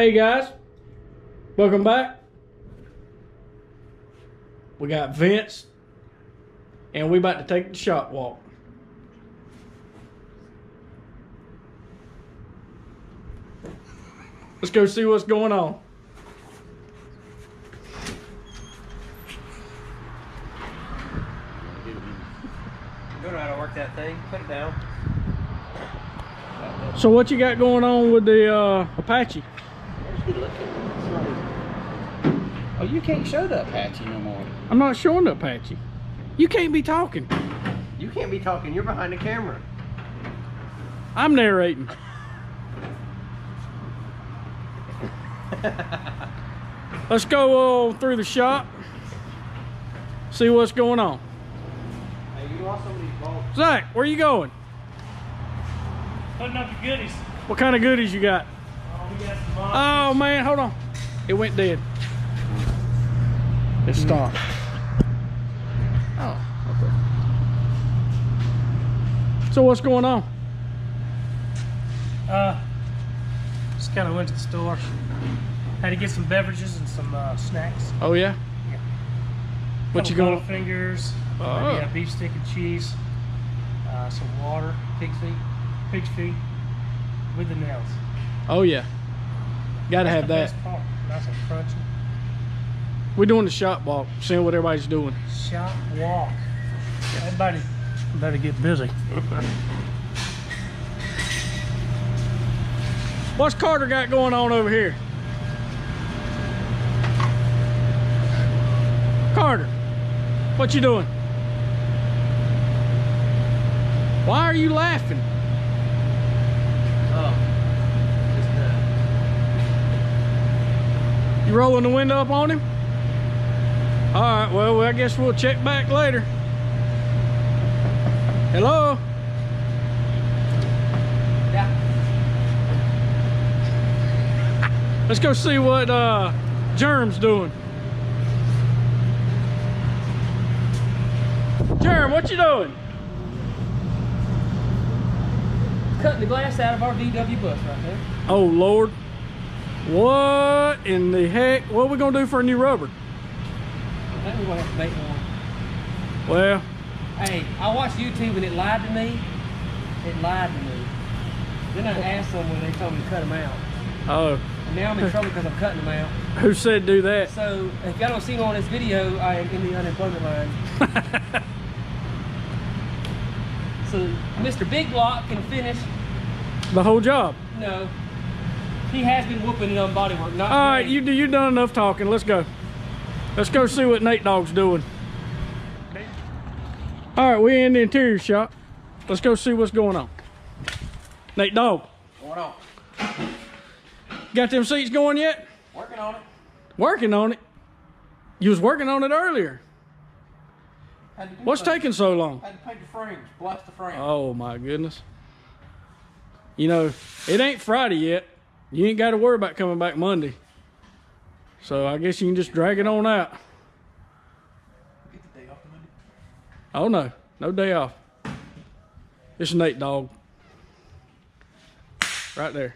Hey guys, welcome back. We got Vince and we about to take the shop walk. Let's go see what's going on. You know how to work that thing. Put it down. So what you got going on with the Apache? Good looking. Oh, you can't show the Apache no more. I'm not showing the Apache. You can't be talking. You can't be talking. You're behind the camera. I'm narrating. Let's go through the shop, see what's going on. Hey, you lost some of these bolts. Zach, where you going? Putting up the goodies. What kind of goodies you got? Oh, we got some boxes. Oh man, hold on. It went dead. It stopped. Oh, okay. So what's going on? Just kind of went to the store. Had to get some beverages and some snacks. Oh yeah? Yeah. What you Couple going? Butterfingers. Yeah, beef stick and cheese. Some water. Pig's feet. With the nails. Oh yeah. Gotta That's have the that. best part. Nice and crunchy. We're doing the shop walk, seeing what everybody's doing. Shop walk. Everybody better get busy. What's Carter got going on over here? Carter, what you doing? Why are you laughing? Oh. You rolling the window up on him? All right, well, I guess we'll check back later. Hello? Yeah. Let's go see what Germ's doing. Germ, what you doing? Cutting the glass out of our VW bus right there. Oh, Lord. What in the heck? What are we going to do for a new rubber? I think we're going to have to make one. Well, Hey, I watched YouTube and it lied to me. It lied to me. Then I asked them when they told me to cut them out. oh, And now I'm in trouble because I'm cutting them out. who said do that? So if y'all don't see me on this video, I am in the unemployment line. So Mr. Big Block can finish. The whole job. No, he has been whooping it on bodywork. Not All right, today. you done enough talking. Let's go. Let's go see what Nate Dogg's doing. All right, we're in the interior shop. Let's go see what's going on. Nate Dogg, Going on. got them seats going yet? Working on it. Working on it. You was working on it earlier. Had to do What's something. taking so long? Had to paint the frames, blast the frames. Oh my goodness. You know, it ain't Friday yet. You ain't got to worry about coming back Monday. So I guess you can just drag it on out. Get the day off Monday. Oh no, no day off. It's Nate Dogg. Right there.